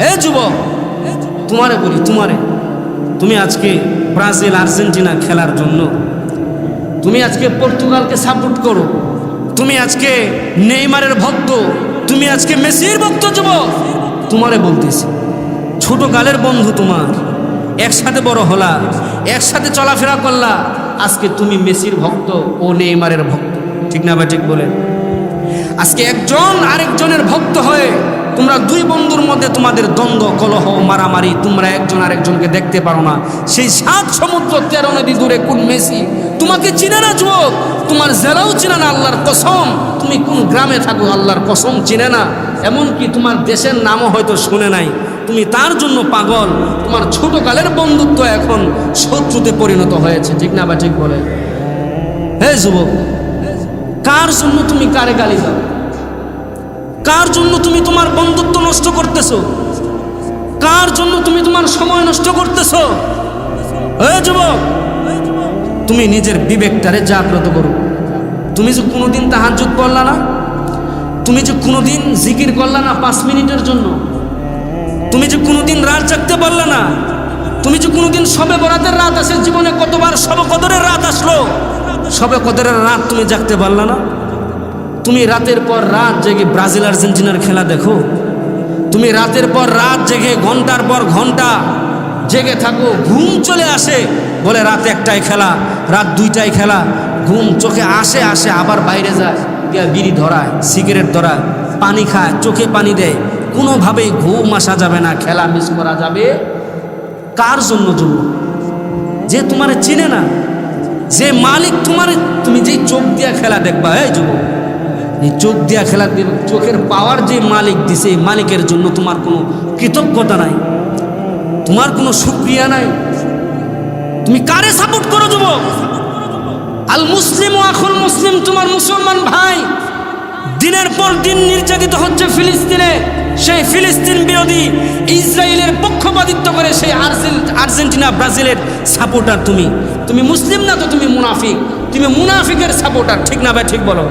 এ যুবক, তোমারে বলি, তুমি আজকে ব্রাজিল আর্জেন্টিনা খেলার জন্য তুমি আজকে পর্তুগালকে সাপোর্ট করো, তুমি আজকে নেইমারের ভক্ত, তুমি আজকে মেসির ভক্ত। যুবক, তোমারে বলতেছি, ছোটকালের বন্ধু তোমার, একসাথে বড় হলা, একসাথে চলাফেরা করলা, আজকে তুমি মেসির ভক্ত ও নেইমারের ভক্ত, ঠিক না ভাই? ঠিক বলে আজকে একজন আরেকজনের ভক্ত হয়ে তোমরা দুই বন্ধুর মধ্যে তোমাদের দ্বন্দ্ব, কলহ, মারামারি, তোমরা একজন আরেকজনকে দেখতে পারো না। সেই 7 সমুদ্র 13 নদী দূরে কোন মেসি তোমাকে চিনে না যুবক, তোমার জেলাও চিনে না, আল্লাহর কসম। তুমি কোন গ্রামে থাকো, আল্লাহর কসম চিনে না, এমনকি তোমার দেশের নামও হয়তো শুনে নাই। তুমি তার জন্য পাগল, তোমার ছোটকালের বন্ধুত্ব এখন শত্রুতে পরিণত হয়েছে, ঠিক না বা ঠিক বলে? হে যুবক, কার জন্য তুমি কারে গালি দাও? কার জন্য তুমি তোমার বন্ধুত্ব নষ্ট করতেছো? কার জন্য তুমি তোমার সময় নষ্ট করতেছো? হে যুবক, তুমি নিজের বিবেকটারে জাগ্রত করো। তুমি যে কোনোদিন তাহাজ্জুদ পড়লা না, তুমি যে কোনোদিন জিকির করলা না 5 মিনিটের জন্য, তুমি যে কোনোদিন রাত জাগতে পারলা না, তুমি যে কোনোদিন শবে বরাতের রাত আসে, জীবনে কতবার শবে কদরের রাত আসলো, শবে কদরের রাত তুমি জাগতে পারলা না। তুমি রাতের পর রাত জেগে ব্রাজিল আর্জেন্টিনার খেলা দেখো, তুমি রাতের পর রাত জেগে ঘন্টার পর ঘন্টা জেগে থাকো, ঘুম চলে আসে, বলে রাত 1টায় খেলা, রাত 2টায় খেলা, ঘুম চোখে আসে, আবার বাইরে যায়, বিড়ি ধরায়, সিগারেট ধরায়, পানি খায়, চোখে পানি দেয়, কোনোভাবেই ঘুম আসা যাবে না, খেলা মিস করা যাবে। কার জন্য যুবক? যে তোমারে চিনে না, যে মালিক তোমারে, তুমি যেই চোখ দিয়া খেলা দেখবা, এই যুবক, এই চোখ দিয়া খেলা দেখবা, চোখের পাওয়ার যে মালিক দিছে, এই মালিকের জন্য তোমার কোনো কৃতজ্ঞতা নাই, তোমার কোনো শুকরিয়া নাই। তুমি কারে সাপোর্ট করো যুবক? আল মুসলিম ও আখুল মুসলিম, তোমার মুসলমান ভাই দিনের পর দিন নির্যাতিত হচ্ছে ফিলিস্তিনে, সেই ফিলিস্তিন বিরোধী ইসরায়েলের পক্ষপাতিত্ব করে সেই আর্জেন্টিনা ব্রাজিলের সাপোর্টার। তুমি মুসলিম না তো তুমি মুনাফিক, তুমি মুনাফিকের সাপোর্টার, ঠিক না ভাই? ঠিক বলো।